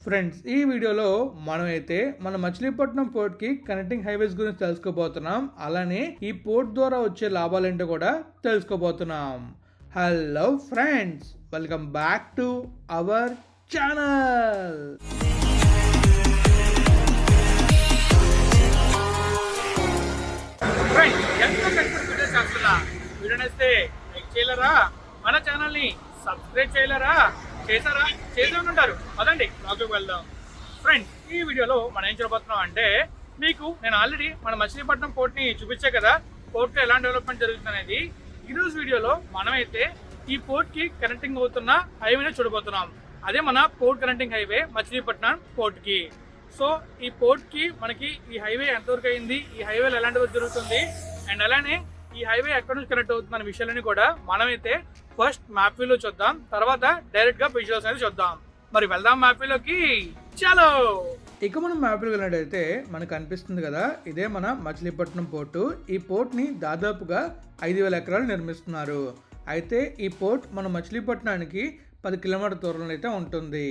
Friends, ఈ వీడియోలో మనమైతే మన మచిలీపట్నం పోర్ట్ కి కనెక్టింగ్ హైవేస్ గురించి తెలుసుకోబోతున్నాం. అలానే ఈ పోర్ట్ ద్వారా వచ్చే లాభాలేంటో కూడా తెలుసుకోబోతున్నాం. Hello friends, welcome back to our channel. Video నచ్చితే లైక్ చేయలేరా, మన ఛానల్ ని సబ్స్క్రైబ్ చేయలేరా, చేసే ఉంటారు. అదండి బ్లాగ్లోకి వెళ్దాం. ఫ్రెండ్స్, ఈ వీడియోలో మనం ఏం చూడబోతున్నాం అంటే, మీకు నేను ఆల్రెడీ మన మచిలీపట్నం పోర్ట్ని చూపించే కదా, పోర్ట్లో ఎలాంటి డెవలప్మెంట్ జరుగుతుంది అనేది. ఈరోజు వీడియోలో మనమైతే ఈ పోర్ట్కి కనెక్టింగ్ అవుతున్న హైవేనే చూడబోతున్నాం. అదే మన పోర్ట్ కనెక్టింగ్ హైవే మచిలీపట్నం పోర్ట్కి. సో ఈ పోర్ట్కి మనకి ఈ హైవే ఎంతవరకు అయింది, ఈ హైవేలో ఎలాంటి వర్క్ జరుగుతుంది, అండ్ అలానే ఈ హైవే ఎక్కడి నుంచి కనెక్ట్ అవుతుంది అనే విషయాలని కూడా మనమైతే ఫస్ట్ మ్యాప్ వ్యూలో చూద్దాం, తర్వాత డైరెక్ట్ గా విజువల్స్ అనేది చూద్దాం. మరి వెళ్దాం మ్యాప్ వ్యూలోకి. చలో. ఇక మనం మ్యాప్ లో వెళ్ళినట్టయితే మనకు అనిపిస్తుంది కదా, ఇదే మన మచిలీపట్నం పోర్టు. ఈ పోర్ట్ ని దాదాపుగా 5,000 ఎకరాలు నిర్మిస్తున్నారు. అయితే ఈ పోర్ట్ మన మచిలీపట్నానికి 10 కిలోమీటర్ల దూరంలో అయితే ఉంటుంది.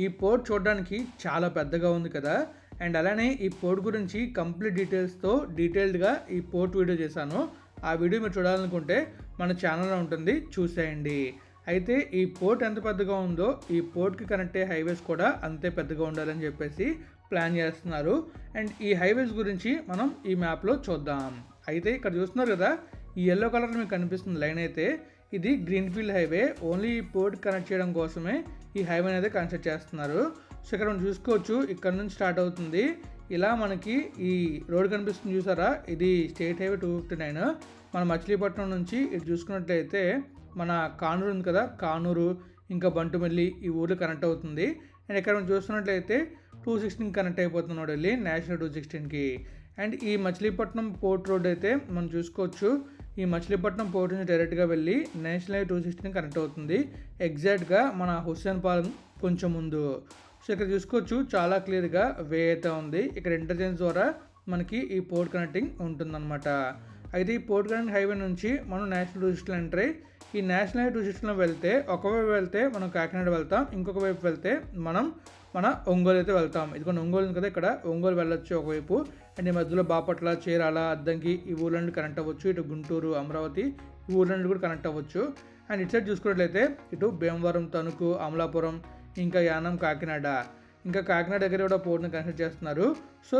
ఈ పోర్ట్ చూడడానికి చాలా పెద్దగా ఉంది కదా. అండ్ అలానే ఈ పోర్ట్ గురించి కంప్లీట్ డీటెయిల్స్తో డీటెయిల్డ్గా ఈ పోర్ట్ వీడియో చేశాను. ఆ వీడియో మీరు చూడాలనుకుంటే మన ఛానల్లో ఉంటుంది, చూసేయండి. అయితే ఈ పోర్ట్ ఎంత పెద్దగా ఉందో ఈ పోర్ట్కి కనెక్ట్ అయ్యే హైవేస్ కూడా అంతే పెద్దగా ఉండాలని చెప్పేసి ప్లాన్ చేస్తున్నారు. అండ్ ఈ హైవేస్ గురించి మనం ఈ మ్యాప్లో చూద్దాం. అయితే ఇక్కడ చూస్తున్నారు కదా, ఈ ఎల్లో కలర్ మీకు కనిపిస్తుంది లైన్, అయితే ఇది గ్రీన్ఫీల్డ్ హైవే. ఓన్లీ ఈ పోర్ట్ కనెక్ట్ చేయడం కోసమే ఈ హైవే అనేది కన్స్ట్రక్ట్ చేస్తున్నారు. సో ఇక్కడ మనం చూసుకోవచ్చు, ఇక్కడ నుంచి స్టార్ట్ అవుతుంది. ఇలా మనకి ఈ రోడ్ కనిపిస్తుంది చూసారా, ఇది స్టేట్ హైవే 259. మన మచిలీపట్నం నుంచి ఇటు చూసుకున్నట్లయితే మన కానూరు ఉంది కదా, కానూరు ఇంకా బంటుమల్లి ఈ ఊర్లో కనెక్ట్ అవుతుంది. అండ్ ఇక్కడ మనం చూస్తున్నట్లయితే 216 కనెక్ట్ అయిపోతున్నాడు వెళ్ళి నేషనల్ 216కి. అండ్ ఈ మచిలీపట్నం పోర్ట్ రోడ్ అయితే మనం చూసుకోవచ్చు, ఈ మచిలీపట్నం పోర్ట్ నుంచి డైరెక్ట్గా వెళ్ళి నేషనల్ హైవే 216 కనెక్ట్ అవుతుంది. ఎగ్జాక్ట్గా మన హుస్సేన్ పాలెం కొంచెం ముందు. సో ఇక్కడ చూసుకోవచ్చు చాలా క్లియర్గా వే అయితే ఉంది. ఇక్కడ ఇంటర్చేంజ్ ద్వారా మనకి ఈ పోర్ట్ కనెక్టింగ్ ఉంటుందన్నమాట. అయితే ఈ పోర్ట్ కనెక్టింగ్ హైవే నుంచి మనం నేషనల్ 216 ఎంటర్ అయ్యి ఈ నేషనల్ హైవే 216లో వెళ్తే ఒకవైపు వెళ్తే మనం కాకినాడ వెళ్తాం, ఇంకొక వైపు వెళ్తే మనం మన ఒంగోలు అయితే వెళ్తాం. ఇదిగోండి ఒంగోలు ఉంది కదా, ఇక్కడ ఒంగోలు వెళ్ళొచ్చు ఒకవైపు. అండ్ ఈ మధ్యలో బాపట్ల, చీరాల, అద్దంకి ఈ ఊర్లండి కనెక్ట్ అవ్వచ్చు. ఇటు గుంటూరు, అమరావతి ఈ ఊర్లండి కూడా కనెక్ట్ అవ్వచ్చు. అండ్ ఇటు సైడ్ చూసుకున్నట్లయితే ఇటు భీమవరం, తణుకు, అమలాపురం, ఇంకా యానం, కాకినాడ, ఇంకా కాకినాడ దగ్గర కూడా పోర్ట్ని కన్స్ట్రక్ట్ చేస్తున్నారు. సో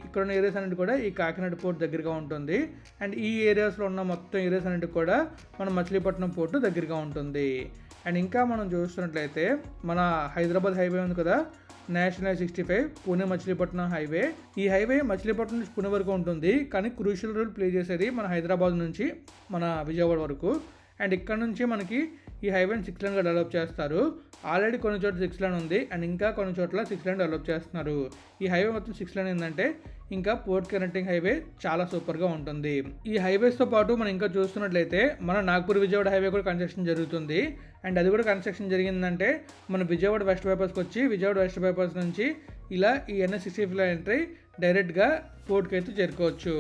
ఇక్కడ ఉన్న ఏరియాస్ అన్నిటి కూడా ఈ కాకినాడ పోర్ట్ దగ్గరగా ఉంటుంది. అండ్ ఈ ఏరియాస్లో ఉన్న మొత్తం ఏరియాస్ అన్నిటికి కూడా మన మచిలీపట్నం పోర్టు దగ్గరగా ఉంటుంది. అండ్ ఇంకా మనం చూస్తున్నట్లయితే మన హైదరాబాద్ హైవే ఉంది కదా, నేషనల్ 65 పూణే మచిలీపట్నం హైవే. ఈ హైవే మచిలీపట్నం నుంచి పూణే వరకు ఉంటుంది, కానీ క్రూషియల్ రోల్ ప్లే చేసేది మన హైదరాబాద్ నుంచి మన విజయవాడ వరకు. అండ్ ఇక్కడ నుంచి మనకి ఈ హైవేని 6 లేన్గా డెవలప్ చేస్తారు. ఆల్రెడీ కొన్ని చోట్ల 6 లేన్ ఉంది, అండ్ ఇంకా కొన్ని చోట్ల 6 లేన్ డెవలప్ చేస్తున్నారు. ఈ హైవే మొత్తం 6 లేన్ ఏంటంటే ఇంకా పోర్ట్ కనెక్టింగ్ హైవే చాలా సూపర్గా ఉంటుంది. ఈ హైవేస్తో పాటు మనం ఇంకా చూస్తున్నట్లయితే మన నాగ్పూర్ విజయవాడ హైవే కూడా కన్స్ట్రక్షన్ జరుగుతుంది. అండ్ అది కూడా కన్స్ట్రక్షన్ జరిగిందంటే మన విజయవాడ వెస్ట్ బైపాస్కి వచ్చి విజయవాడ వెస్ట్ బైపాస్ నుంచి ఇలా ఈ NH65 ఎంట్రీ డైరెక్ట్గా పోర్ట్కి అయితే చేరుకోవచ్చు.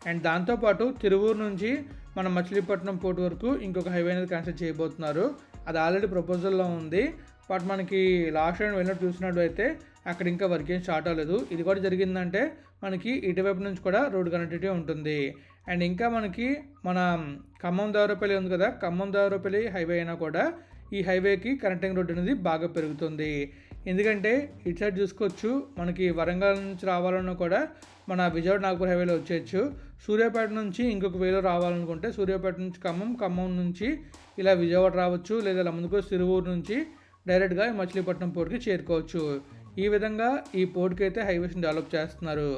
అండ్ దాంతోపాటు తిరువూరు నుంచి మన మచిలీపట్నం పోర్ట్ వరకు ఇంకొక హైవే అనేది కన్స్ట్రక్ట్ చేయబోతున్నారు. అది ఆల్రెడీ ప్రపోజల్లో ఉంది, బట్ మనకి లాస్ట్ టైం వెళ్ళినట్టు చూసినట్టు అయితే అక్కడ ఇంకా వర్క్ ఏం స్టార్ట్ అవ్వలేదు. ఇది కూడా జరిగిందంటే మనకి ఇటువైపు నుంచి కూడా రోడ్ కనెక్టివిటీ ఉంటుంది. అండ్ ఇంకా మనకి మన ఖమ్మం దేవరపల్లి ఉంది కదా, ఖమ్మం దేవరపల్లి హైవే అయినా కూడా ఈ హైవేకి కనెక్టింగ్ రోడ్ అనేది బాగా పెరుగుతుంది. ఎందుకంటే ఇటు సైడ్ చూసుకోవచ్చు, మనకి వరంగల్ నుంచి రావాలన్నా కూడా మన విజయవాడ నాగపూర్ హైవేలో వచ్చేయచ్చు. సూర్యాపేట నుంచి ఇంకొక వేలో రావాలనుకుంటే సూర్యాపేట నుంచి ఖమ్మం, ఖమ్మం నుంచి ఇలా విజయవాడ రావచ్చు, లేదా ముందుకు తిరువూరు నుంచి డైరెక్ట్గా మచిలీపట్నం పోర్ట్కి చేరుకోవచ్చు. ఈ విధంగా ఈ పోర్ట్కి అయితే హైవేస్ని డెవలప్ చేస్తున్నారు.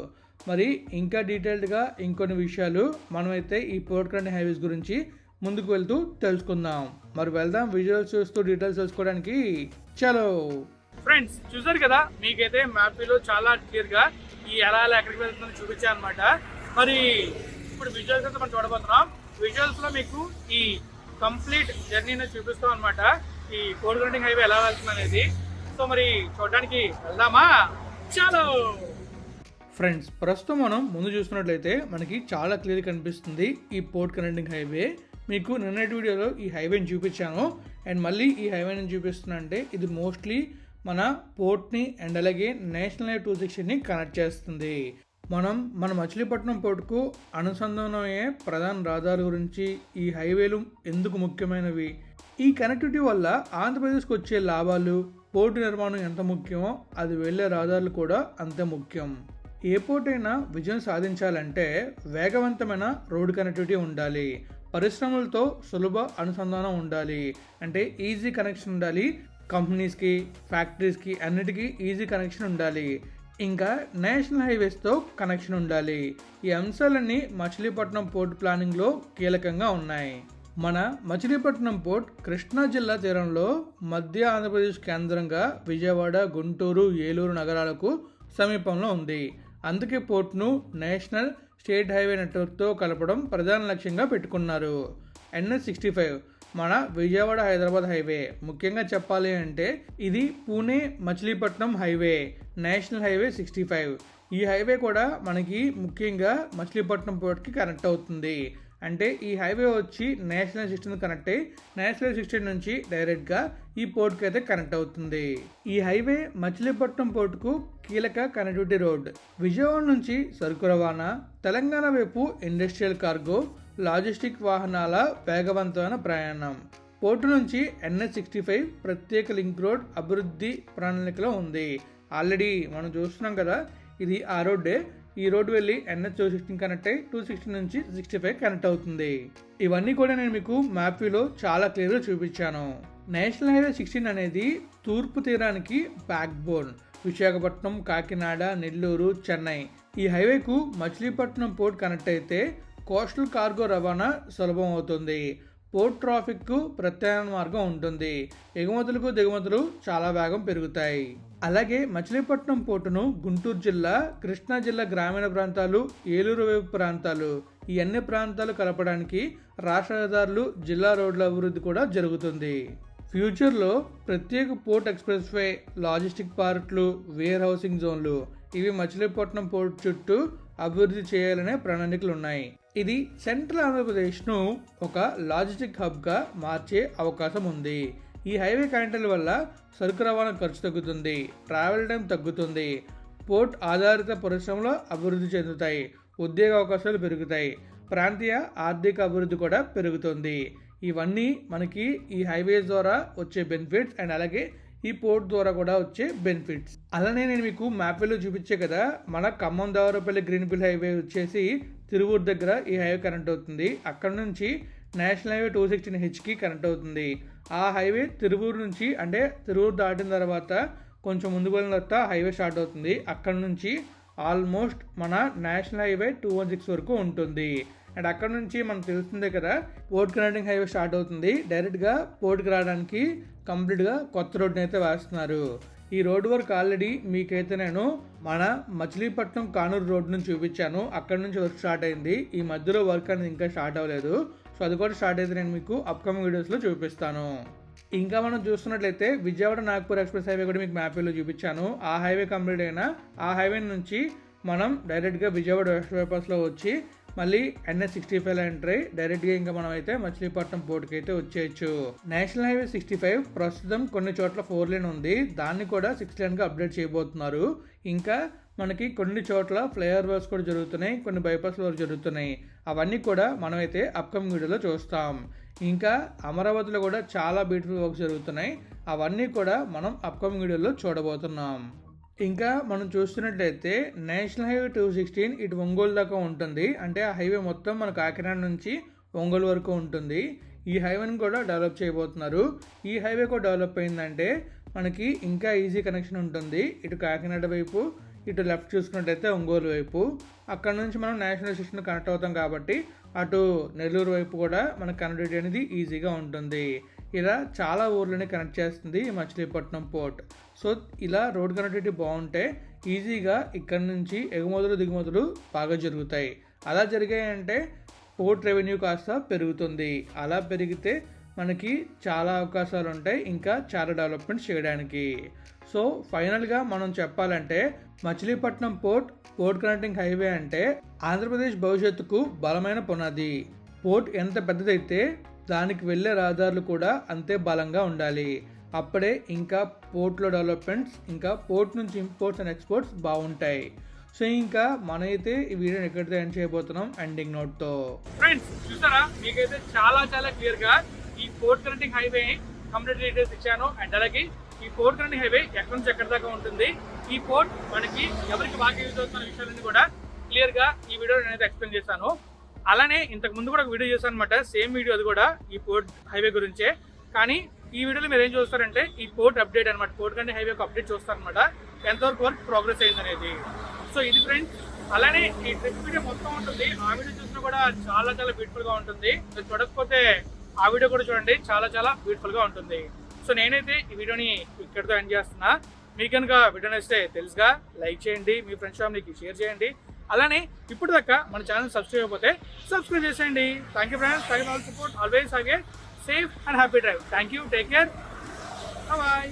మరి ఇంకా డీటెయిల్డ్గా ఇంకొన్ని విషయాలు మనమైతే ఈ పోర్ట్ కనెక్టింగ్ హైవేస్ గురించి ముందుకు వెళ్తూ తెలుసుకుందాం. మరి వెళ్దాం విజువల్స్ చూస్తూ డీటెయిల్స్ తెలుసుకోవడానికి. చలో. ఫ్రెండ్స్, చూసారు కదా, మీకైతే మ్యాప్లో చాలా క్లియర్గా ఈ ఎలా ఎక్కడికి వెళ్తుందని చూపించాను అనమాట. మరి ఇప్పుడు విజువల్స్ అయితే మనం చూడబోతున్నాం. విజువల్స్లో మీకు ఈ కంప్లీట్ జర్నీని చూపిస్తాం అనమాట, ఈ పోర్ట్ కనెక్టింగ్ హైవే ఎలా వెళ్తుంది అనేది. సో మరి చూడడానికి వెళ్దామా? చలో. ఫ్రెండ్స్, ప్రస్తుతం మనం ముందు చూస్తున్నట్లయితే మనకి చాలా క్లియర్ కనిపిస్తుంది ఈ పోర్ట్ కనెక్టింగ్ హైవే. మీకు నిన్నటి వీడియోలో ఈ హైవేని చూపించాను, అండ్ మళ్ళీ ఈ హైవేని చూపిస్తున్నా అంటే ఇది మోస్ట్లీ మన పోర్ట్ని అండ్ అలాగే నేషనల్ హైవే 260ని కనెక్ట్ చేస్తుంది. మన మచిలీపట్నం పోర్టుకు అనుసంధానమయ్యే ప్రధాన రహదారుల గురించి, ఈ హైవేలు ఎందుకు ముఖ్యమైనవి, ఈ కనెక్టివిటీ వల్ల ఆంధ్రప్రదేశ్కి వచ్చే లాభాలు, పోర్టు నిర్మాణం ఎంత ముఖ్యమో అది వెళ్ళే రహదారులు కూడా అంతే ముఖ్యం. ఏ పోర్ట్ అయినా విజయం సాధించాలంటే వేగవంతమైన రోడ్డు కనెక్టివిటీ ఉండాలి, పరిశ్రమలతో సులభ అనుసంధానం ఉండాలి, అంటే ఈజీ కనెక్షన్ ఉండాలి. కంపెనీస్కి, ఫ్యాక్టరీస్కి అన్నిటికీ ఈజీ కనెక్షన్ ఉండాలి. ఇంకా నేషనల్ హైవేస్తో కనెక్షన్ ఉండాలి. ఈ అంశాలన్నీ మచిలీపట్నం పోర్ట్ ప్లానింగ్లో కీలకంగా ఉన్నాయి. మన మచిలీపట్నం పోర్ట్ కృష్ణా జిల్లా తీరంలో మధ్య ఆంధ్రప్రదేశ్ కేంద్రంగా విజయవాడ, గుంటూరు, ఏలూరు నగరాలకు సమీపంలో ఉంది. అందుకే పోర్ట్ను నేషనల్ స్టేట్ హైవే నెట్వర్క్తో కలపడం ప్రధాన లక్ష్యంగా పెట్టుకున్నారు. NH65 మన విజయవాడ హైదరాబాద్ హైవే. ముఖ్యంగా చెప్పాలి అంటే ఇది Pune Machilipatnam highway, national highway 65. ఈ హైవే కూడా మనకి ముఖ్యంగా మచిలీపట్నం పోర్ట్కి కనెక్ట్ అవుతుంది. అంటే ఈ హైవే వచ్చి నేషనల్ 16 కనెక్ట్ అయ్యి నేషనల్ 16 నుంచి డైరెక్ట్గా ఈ పోర్ట్కి అయితే కనెక్ట్ అవుతుంది. ఈ హైవే మచిలీపట్నం పోర్టుకు కీలక కనెక్టివిటీ రోడ్. విజయవాడ నుంచి సరుకు రవాణా, తెలంగాణ వైపు ఇండస్ట్రియల్ కార్గో, లాజిస్టిక్ వాహనాల వేగవంతమైన ప్రయాణం. పోర్టు నుంచి NH65 ప్రత్యేక లింక్ రోడ్ అభివృద్ధి ప్రణాళికలో ఉంది. ఆల్రెడీ మనం చూస్తున్నాం కదా, ఇది ఆ రోడ్డే. ఈ రోడ్డు వెళ్ళి NH216 కనెక్ట్ అయ్యి 260 నుంచి 65 కనెక్ట్ అవుతుంది. ఇవన్నీ కూడా నేను మీకు మ్యాప్ వ్యూలో చాలా క్లియర్గా చూపించాను. నేషనల్ హైవే 16 అనేది తూర్పు తీరానికి బ్యాక్ బోన్. విశాఖపట్నం, కాకినాడ, నెల్లూరు, చెన్నై ఈ హైవేకు మచిలీపట్నం పోర్ట్ కనెక్ట్ అయితే కోస్టల్ కార్గో రవాణా సులభం అవుతుంది. పోర్ట్ ట్రాఫిక్కు ప్రత్యామ్నాయ మార్గం ఉంటుంది. ఎగుమతులకు దిగుమతులు చాలా వేగం పెరుగుతాయి. అలాగే మచిలీపట్నం పోర్టును గుంటూరు జిల్లా, కృష్ణా జిల్లా గ్రామీణ ప్రాంతాలు, ఏలూరు వైపు ప్రాంతాలు ఈ అన్ని ప్రాంతాలు కలపడానికి రాష్ట్ర రహదారులు, జిల్లా రోడ్ల అభివృద్ధి కూడా జరుగుతుంది. ఫ్యూచర్లో ప్రత్యేక పోర్ట్ ఎక్స్ప్రెస్ వే, లాజిస్టిక్ పార్కులు, వేర్ హౌసింగ్ జోన్లు ఇవి మచిలీపట్నం పోర్ట్ చుట్టూ అభివృద్ధి చేయాలనే ప్రణాళికలు ఉన్నాయి. ఇది సెంట్రల్ ఆంధ్రప్రదేశ్ను ఒక లాజిస్టిక్ హబ్గా మార్చే అవకాశం ఉంది. ఈ హైవే కనెక్టర్ల వల్ల సరుకు రవాణా ఖర్చు తగ్గుతుంది, ట్రావెల్ టైం తగ్గుతుంది, పోర్ట్ ఆధారిత పరిశ్రమలు అభివృద్ధి చెందుతాయి, ఉద్యోగ అవకాశాలు పెరుగుతాయి, ప్రాంతీయ ఆర్థిక అభివృద్ధి కూడా పెరుగుతుంది. ఇవన్నీ మనకి ఈ హైవేస్ ద్వారా వచ్చే బెనిఫిట్స్ అండ్ అలాగే ఈ పోర్ట్ ద్వారా కూడా వచ్చే బెనిఫిట్స్. అలానే నేను మీకు మ్యాప్ వేలో చూపించే కదా, మన ఖమ్మం దావరపల్లి గ్రీన్ఫీల్డ్ హైవే వచ్చేసి తిరువూరు దగ్గర ఈ హైవే కనెక్ట్ అవుతుంది. అక్కడ నుంచి నేషనల్ హైవే 216Hకి కనెక్ట్ అవుతుంది. ఆ హైవే తిరువూరు నుంచి, అంటే తిరువూరు దాటిన తర్వాత కొంచెం ముందుకు వెళ్ళిన తర్వాత హైవే స్టార్ట్ అవుతుంది. అక్కడ నుంచి ఆల్మోస్ట్ మన నేషనల్ హైవే 216 వరకు ఉంటుంది. అండ్ అక్కడ నుంచి మనకు తెలుస్తుందే కదా, పోర్ట్ కనెక్టింగ్ హైవే స్టార్ట్ అవుతుంది. డైరెక్ట్గా పోర్ట్కి రావడానికి కంప్లీట్గా కొత్త రోడ్ని అయితే వేస్తున్నారు. ఈ రోడ్డు వర్క్ ఆల్రెడీ మీకైతే నేను మన మచిలీపట్నం కానూరు రోడ్ నుంచి చూపించాను. అక్కడ నుంచి వర్క్ స్టార్ట్ అయింది. ఈ మధ్యలో వర్క్ అనేది ఇంకా స్టార్ట్ అవ్వలేదు. సో అది కూడా స్టార్ట్ అయితే నేను మీకు అప్కమింగ్ వీడియోస్లో చూపిస్తాను. ఇంకా మనం చూస్తున్నట్లయితే విజయవాడ నాగ్పూర్ ఎక్స్ప్రెస్ హైవే కూడా మీకు మ్యాప్లో చూపించాను. ఆ హైవే కంప్లీట్ అయినా ఆ హైవే నుంచి మనం డైరెక్ట్గా విజయవాడ వెస్ట్ బైపాస్లో వచ్చి మళ్ళీ NH65 ఎంటర్ అయ్యి డైరెక్ట్గా ఇంకా మనం అయితే మచిలీపట్నం పోర్టుకి అయితే వచ్చేయచ్చు. నేషనల్ హైవే 65 ప్రస్తుతం కొన్ని చోట్ల 4 లేన్ ఉంది. దాన్ని కూడా 6 లేన్గా అప్డేట్ చేయబోతున్నారు. ఇంకా మనకి కొన్ని చోట్ల ఫ్లైఓవర్ వర్క్స్ కూడా జరుగుతున్నాయి, కొన్ని బైపాస్ వర్క్ జరుగుతున్నాయి. అవన్నీ కూడా మనమైతే అప్కమింగ్ వీడియోలో చూస్తాం. ఇంకా అమరావతిలో కూడా చాలా బ్యూటిఫుల్ వర్క్స్ జరుగుతున్నాయి. అవన్నీ కూడా మనం అప్కమింగ్ వీడియోలో చూడబోతున్నాం. ఇంకా మనం చూస్తున్నట్లయితే నేషనల్ హైవే 216 ఇటు ఒంగోలు దాకా ఉంటుంది. అంటే ఆ హైవే మొత్తం మన కాకినాడ నుంచి ఒంగోలు వరకు ఉంటుంది. ఈ హైవేని కూడా డెవలప్ చేయబోతున్నారు. ఈ హైవే కూడా డెవలప్ అయిందంటే మనకి ఇంకా ఈజీ కనెక్షన్ ఉంటుంది. ఇటు కాకినాడ వైపు, ఇటు లెఫ్ట్ చూసుకున్నట్టయితే ఒంగోలు వైపు. అక్కడ నుంచి మనం నేషనల్ స్టేషన్ కనెక్ట్ అవుతాం కాబట్టి అటు నెల్లూరు వైపు కూడా మనకు కనెక్టివిటీ అనేది ఈజీగా ఉంటుంది. ఇలా చాలా ఊర్లని కనెక్ట్ చేస్తుంది ఈ మచిలీపట్నం పోర్ట్. సో ఇలా రోడ్ కనెక్టివిటీ బాగుంటే ఈజీగా ఇక్కడ నుంచి ఎగుమతులు దిగుమతులు బాగా జరుగుతాయి. అలా జరిగాయంటే పోర్ట్ రెవెన్యూ కాస్త పెరుగుతుంది. అలా పెరిగితే మనకి చాలా అవకాశాలు ఉంటాయి ఇంకా చాలా డెవలప్మెంట్ చేయడానికి. సో ఫైనల్గా మనం చెప్పాలంటే మచిలీపట్నం పోర్ట్ కనెక్టింగ్ హైవే అంటే ఆంధ్రప్రదేశ్ భవిష్యత్తుకు బలమైన పునాది. పోర్ట్ ఎంత పెద్దదైతే దానికి వెళ్ళే రహదారులు కూడా అంతే బలంగా ఉండాలి. అప్పుడే ఇంకా పోర్ట్లో డెవలప్మెంట్స్, ఇంకా పోర్ట్ నుంచి ఇంపోర్ట్స్ అండ్ ఎక్స్పోర్ట్స్ బాగుంటాయి. సో ఇంకా మనమైతే ఈ వీడియోని ఎక్కడితో ఎండ్ చేయబోతున్నాం ఎండింగ్ నోట్తో. ఫ్రెండ్స్ చూసారా, మీకైతే చాలా చాలా క్లియర్గా ఈ port connecting highway complete details ఇచ్చాను. అండ్ అలాగే ఈ పోర్ట్ కనెక్టింగ్ హైవే ఎక్కడి నుంచి ఎక్కడి దాకా ఉంటుంది, ఈ పోర్ట్ మనకి ఎవరికి బాగా యూజ్ అవుతున్న విషయాలన్నీ కూడా క్లియర్గా ఈ వీడియో నేనైతే ఎక్స్ప్లెయిన్ చేశాను. అలానే ఇంతకు ముందు కూడా ఒక వీడియో చేశాను అనమాట, సేమ్ వీడియో అది కూడా ఈ పోర్ట్ హైవే గురించే. కానీ ఈ వీడియోలో మీరు ఏం చూస్తారంటే ఈ పోర్ట్ అప్డేట్ అనమాట, పోర్ట్ కనెక్టింగ్ హైవే అప్డేట్ చూస్తారనమాట, ఎంతవరకు వర్క్ ప్రోగ్రెస్ అయింది అనేది. సో ఇది ఫ్రెండ్స్. అలానే ఈ ట్రిప్ వీడియో మొత్తం ఉంటుంది, ఆ వీడియో చూసినా కూడా చాలా చాలా బ్యూటిఫుల్గా ఉంటుంది. మీరు చూడకపోతే ఆ వీడియో కూడా చూడండి, చాలా చాలా బ్యూటిఫుల్గా ఉంటుంది. సో నేనైతే ఈ వీడియోని ఇక్కడితో ఎండ్ చేస్తున్నా. మీకు కనుక వీడియో నచ్చితే తెలుసుగా లైక్ చేయండి, మీ ఫ్రెండ్స్ ఫ్యామిలీకి షేర్ చేయండి. అలానే ఇప్పుడు దాకా మన ఛానల్ సబ్స్క్రైబ్ అయిపోతే సబ్స్క్రైబ్ చేసేయండి. Thank you friends, thank you all support, always have a safe and happy drive. Thank you, take care, bye.